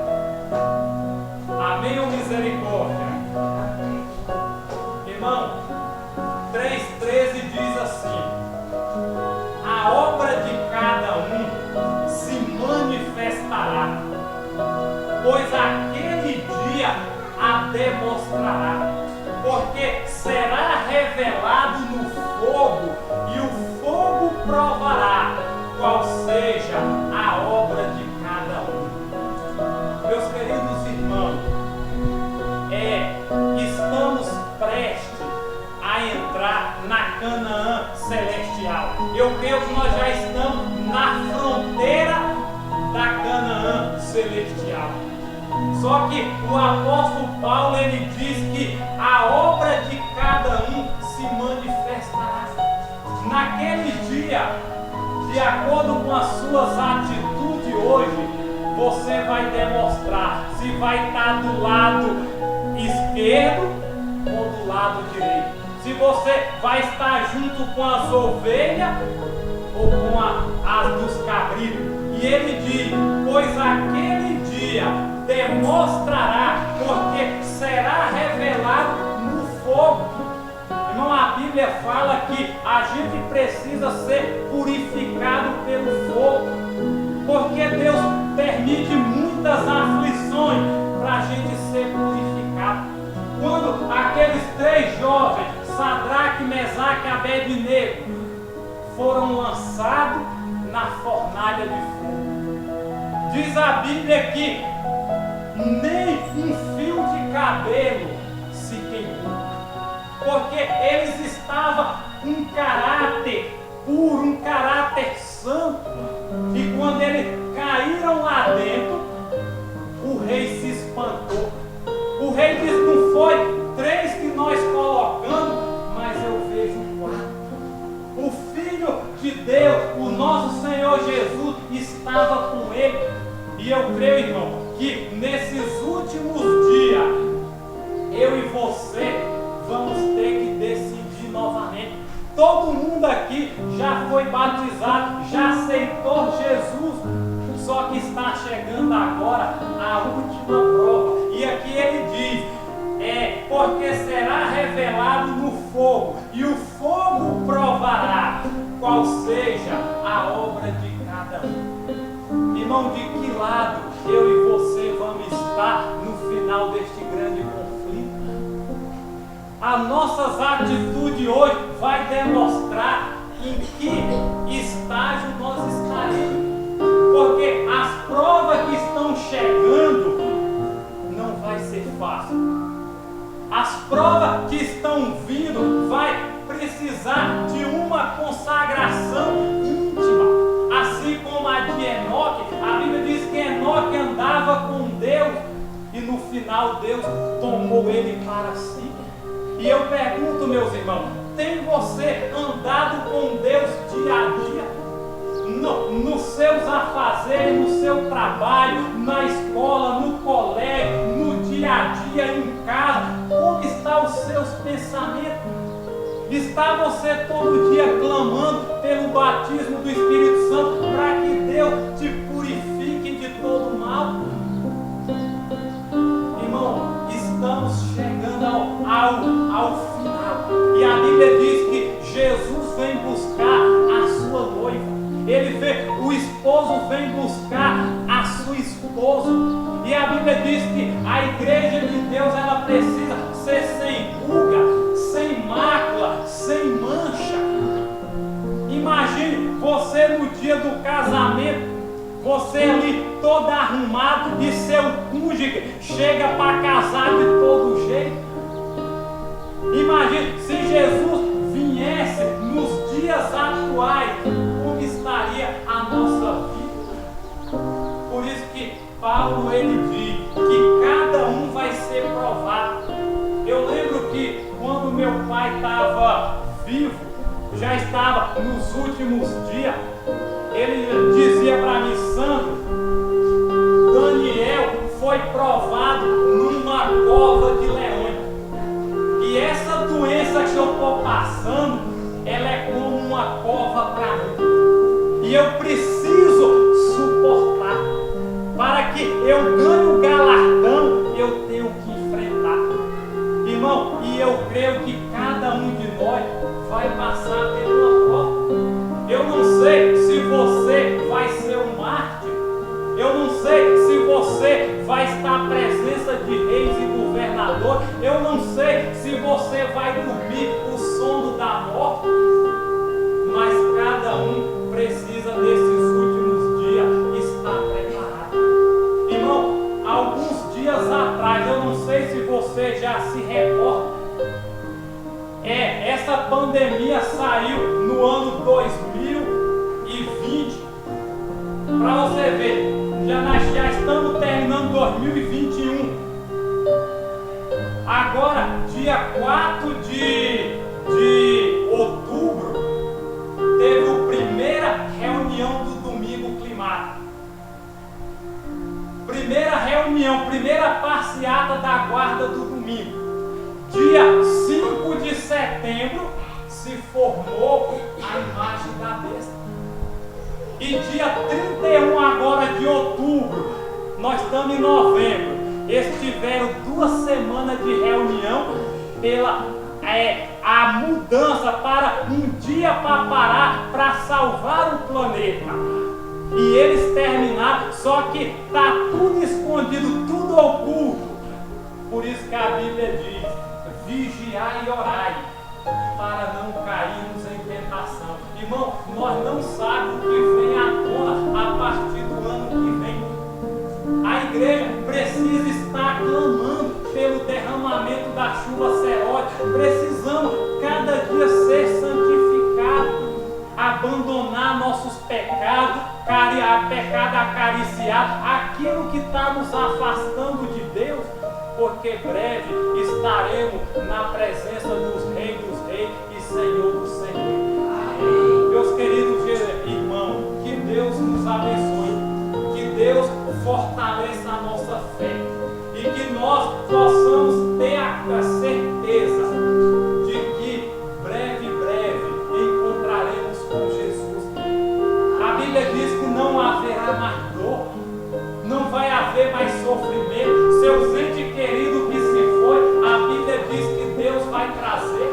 S1: Amém ou misericórdia? Irmão, 3:13 diz assim: a obra de cada um se manifestará, pois aquele dia a demonstrará, porque será revelado no fogo, e o fogo provará qual seja a obra de cada um. Meus queridos irmãos, estamos prestes a entrar na Canaã celestial. Eu creio que nós já estamos na fronteira da Canaã celestial. Só que o apóstolo Paulo, ele diz que a obra de cada um se manifestará. Naquele dia, de acordo com as suas atitudes hoje, você vai demonstrar se vai estar do lado esquerdo ou do lado direito. Se você vai estar junto com as ovelhas ou com as dos cabritos. E ele diz: pois aquele dia demonstrará, porque será revelado no fogo. Irmão, a Bíblia fala que a gente precisa ser purificado pelo fogo, porque Deus permite muitas aflições para a gente ser purificado. Quando aqueles 3 jovens Sadraque, Mesaque e Abednego foram lançados na fornalha de fogo. Diz a Bíblia que nem um fio de cabelo se queimou, porque eles estavam um caráter puro, um caráter santo. E quando eles caíram lá dentro, o rei se espantou. O rei disse: não foi 3 que nós colocamos, mas eu vejo 4. O Filho de Deus, o nosso Senhor Jesus, estava com ele. E eu creio, irmão, que nesses últimos dias, eu e você vamos ter que decidir novamente. Todo mundo aqui já foi batizado, já aceitou Jesus, só que está chegando agora a última prova. E aqui ele diz: porque será revelado no fogo, e o fogo provará qual seja a obra de cada um. Irmão, de que lado eu e você vamos estar no final deste grande conflito? As nossas atitudes hoje vai demonstrar em que estágio nós estaremos. Porque as provas que estão chegando não vai ser fácil. As provas que estão vindo vai precisar de uma consagração íntima. Assim como a de Enoque, a Bíblia diz que Enoque andava com Deus e no final Deus tomou ele para si. E eu pergunto, meus irmãos, tem você andado com Deus dia a dia? Nos seus afazeres, no seu trabalho, na escola, no colégio, no dia a dia, em casa, como estão os seus pensamentos? Está você todo dia clamando pelo batismo do Espírito Santo para que Deus te purifique de todo mal? Irmão, estamos chegando ao final. E a Bíblia diz que Jesus vem buscar a sua noiva. O esposo vem buscar a sua esposa. E a Bíblia diz que a igreja de Deus, ela precisa ser sem ruga, sem mácula, sem mancha. Imagine você no dia do casamento, você ali todo arrumado e seu cônjuge chega para casar de todo jeito. Imagine se Jesus viesse nos dias atuais, como estaria a nossa vida. Por isso que Paulo ele diz que cada um vai ser provado. Eu lembro que quando meu pai estava vivo, já estava nos últimos dias, ele dizia para mim: Sandro, Daniel foi provado numa cova de leões. E essa doença que eu estou passando, ela é como uma cova para mim. E eu preciso suportar. Para que eu ganhe o galardão, eu tenho que enfrentar. Irmão, e eu creio que cada um de nós vai passar por uma prova. Eu não sei se você vai ser um mártir. Eu não sei se você vai estar à presença de reis e governadores. Eu não sei se você vai dormir o sono da morte. Mas cada um precisa desses últimos dias estar preparado. Irmão, alguns dias atrás, eu não sei se você já se recorda, essa pandemia saiu no ano 2020. Para você ver, nós já estamos terminando 2021. Agora, dia 4 de outubro, teve a primeira reunião do Domingo Climático. Primeira reunião, primeira passeata da guarda do domingo. Dia 5 de setembro se formou a imagem da besta. E dia 31 agora de outubro, nós estamos em novembro, eles tiveram 2 semanas de reunião pela a mudança para um dia para parar, para salvar o planeta. E eles terminaram, só que está tudo escondido, tudo oculto. Por isso que a Bíblia diz: vigiai e orai, para não cairmos em tentação. Irmão, nós não sabemos o que vem à tona a partir do ano que vem. A igreja precisa estar clamando pelo derramamento da chuva serótica. Precisamos cada dia ser santificados, abandonar nossos pecados, pecado acariciado, aquilo que está nos afastando de Deus, porque breve estaremos na presença dos Reis e Senhor dos Senhores. Meus queridos irmãos, que Deus nos abençoe, que Deus fortaleça a nossa fé e que nós possamos ter a certeza de que breve encontraremos com Jesus. A Bíblia diz que não haverá mais dor, não vai haver mais sofrimento. Seus entes queridos que se foi, a Bíblia diz que Deus vai trazer.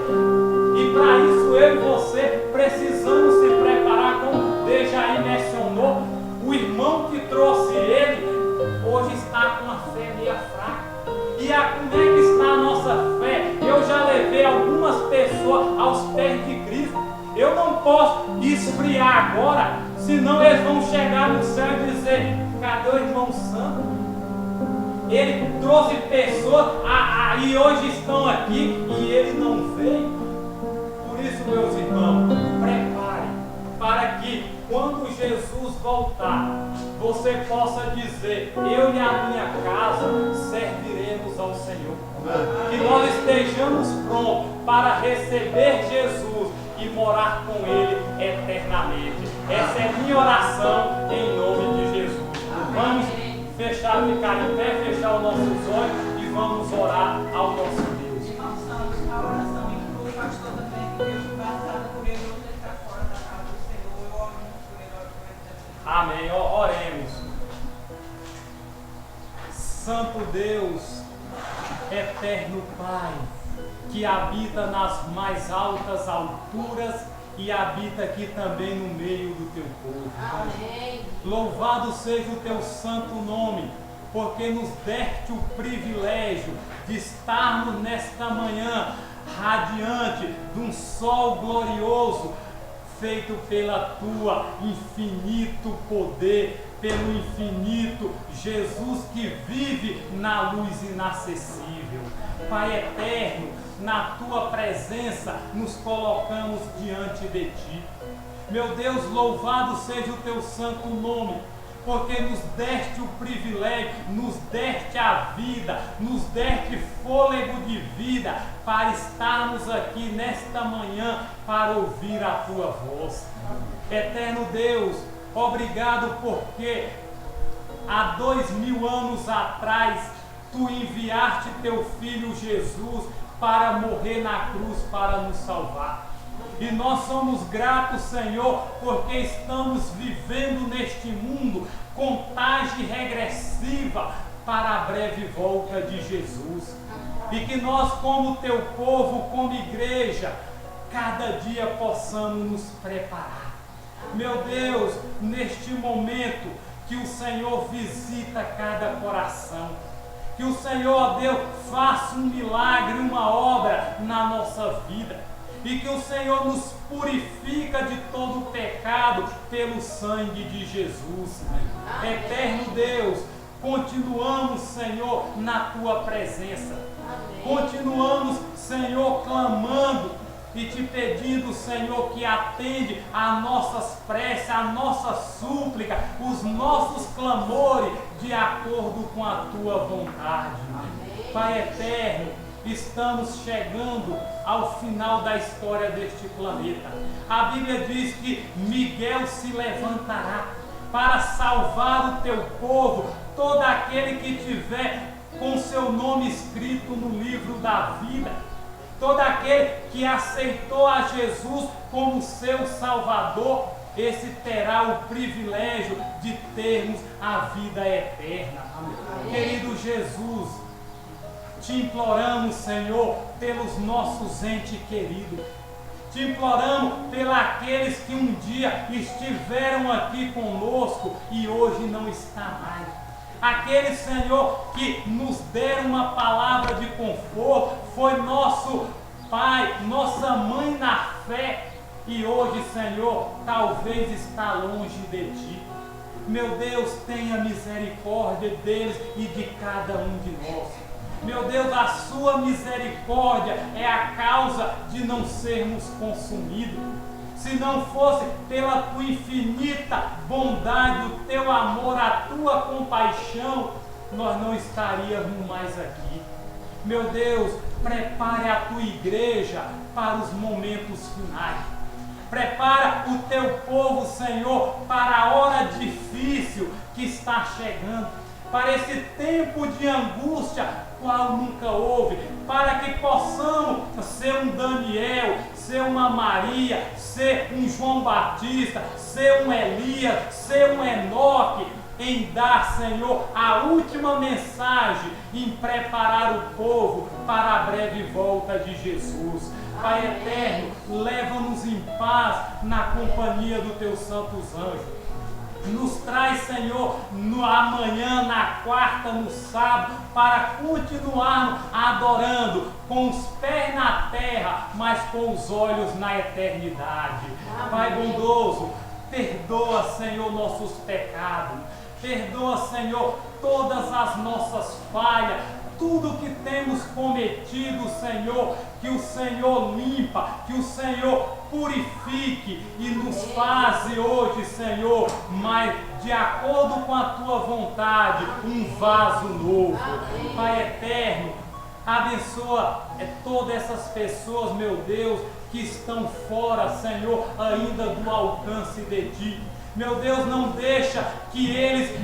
S1: E para isso eu e você precisamos se preparar, como Dejaí mencionou. O irmão que trouxe ele hoje está com a fé meio fraca. E como é que está a nossa fé? Eu já levei algumas pessoas aos pés de Cristo. Eu não posso esfriar agora, senão eles vão chegar no céu e dizer: cadê o irmão santo? Ele trouxe pessoas e hoje estão aqui e ele não veio. Por isso, meus irmãos, preparem para que quando Jesus voltar, você possa dizer: eu e a minha casa serviremos ao Senhor. Que nós estejamos prontos para receber Jesus e morar com Ele eternamente. Essa é minha oração em nome de Jesus. Vamos ficar em pé, fechar os nossos olhos e vamos orar ao nosso Deus.
S3: Irmão Santos, a oração inclui o pastor também, que Deus embaçado por ele, hoje ele está fora da casa do Senhor. Eu oro muito por ele, oro por ele também.
S1: Amém. Oremos. Santo Deus, eterno Pai, que habita nas mais altas alturas e habita aqui também no meio do teu povo.
S2: Amém.
S1: Louvado seja o teu santo nome, porque nos deste o privilégio de estarmos nesta manhã radiante de um sol glorioso, feito pela tua infinito poder, pelo infinito Jesus que vive na luz inacessível. Pai eterno, na tua presença nos colocamos diante de ti. Meu Deus, louvado seja o teu santo nome, porque nos deste o privilégio, nos deste a vida, nos deste fôlego de vida para estarmos aqui nesta manhã para ouvir a tua voz. Eterno Deus, obrigado porque há 2000 anos atrás tu enviaste teu filho Jesus para morrer na cruz para nos salvar. E nós somos gratos, Senhor, porque estamos vivendo neste mundo contagem regressiva para a breve volta de Jesus. E que nós, como teu povo, como igreja, cada dia possamos nos preparar. Meu Deus, neste momento que o Senhor visita cada coração, que o Senhor, ó Deus, faça um milagre, uma obra na nossa vida, e que o Senhor nos purifica de todo o pecado pelo sangue de Jesus. Amém. Eterno Deus, continuamos, Senhor, na tua presença. Amém. Continuamos, Senhor, clamando e te pedindo, Senhor, que atende às nossas preces, a nossa súplica, os nossos clamores de acordo com a tua vontade. Amém. Pai eterno, estamos chegando ao final da história deste planeta. A Bíblia diz que Miguel se levantará para salvar o teu povo, todo aquele que tiver com seu nome escrito no livro da vida, todo aquele que aceitou a Jesus como seu Salvador, esse terá o privilégio de termos a vida eterna. Amém. Querido Jesus, te imploramos, Senhor, pelos nossos entes queridos. Te imploramos pelos aqueles que um dia estiveram aqui conosco e hoje não está mais. Aqueles, Senhor, que nos deram uma palavra de conforto, foi nosso Pai, nossa mãe na fé, e hoje, Senhor, talvez está longe de Ti. Meu Deus, tenha misericórdia deles e de cada um de nós. Meu Deus, a sua misericórdia é a causa de não sermos consumidos. Se não fosse pela tua infinita bondade, o teu amor, a tua compaixão, nós não estaríamos mais aqui. Meu Deus, prepare a tua igreja para os momentos finais. Prepara o teu povo, Senhor, para a hora difícil que está chegando, para esse tempo de angústia, qual nunca houve, para que possamos ser um Daniel, ser uma Maria, ser um João Batista, ser um Elias, ser um Enoque, em dar, Senhor, a última mensagem, em preparar o povo para a breve volta de Jesus. Pai eterno, leva-nos em paz na companhia dos teus santos anjos. Nos traz, Senhor, no amanhã, na quarta, no sábado, para continuarmos adorando com os pés na terra, mas com os olhos na eternidade. Amém. Pai bondoso, perdoa, Senhor, nossos pecados. Perdoa, Senhor, todas as nossas falhas, tudo que temos cometido, Senhor, que o Senhor limpa, que o Senhor purifique e nos faze hoje, Senhor, mas de acordo com a tua vontade, um vaso novo. Amém. Pai eterno, abençoa todas essas pessoas, meu Deus, que estão fora, Senhor, ainda do alcance de Ti. Meu Deus, não deixa que eles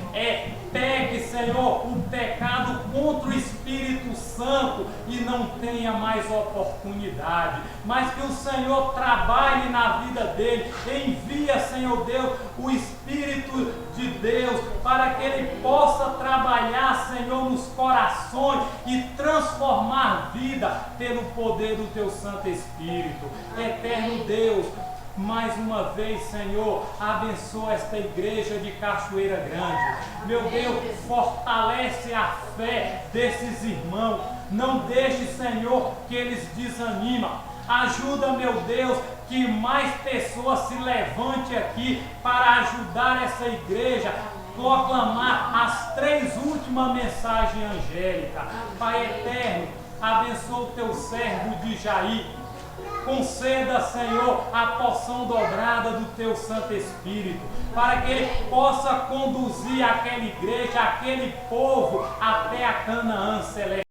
S1: peguem, Senhor, o pecado contra o Espírito Santo e não tenha mais oportunidade. Mas que o Senhor trabalhe na vida dele. Envia, Senhor Deus, o Espírito de Deus para que ele possa trabalhar, Senhor, nos corações e transformar vida pelo poder do Teu Santo Espírito. Eterno Deus, mais uma vez, Senhor, abençoa esta igreja de Cachoeira Grande. Meu Deus, fortalece a fé desses irmãos. Não deixe, Senhor, que eles desanimem. Ajuda, meu Deus, que mais pessoas se levantem aqui para ajudar essa igreja a proclamar as 3 últimas mensagens angélicas. Pai eterno, abençoa o Teu servo de Jair. Conceda, Senhor, a porção dobrada do Teu Santo Espírito, para que Ele possa conduzir aquela igreja, aquele povo, até a Canaã celestial.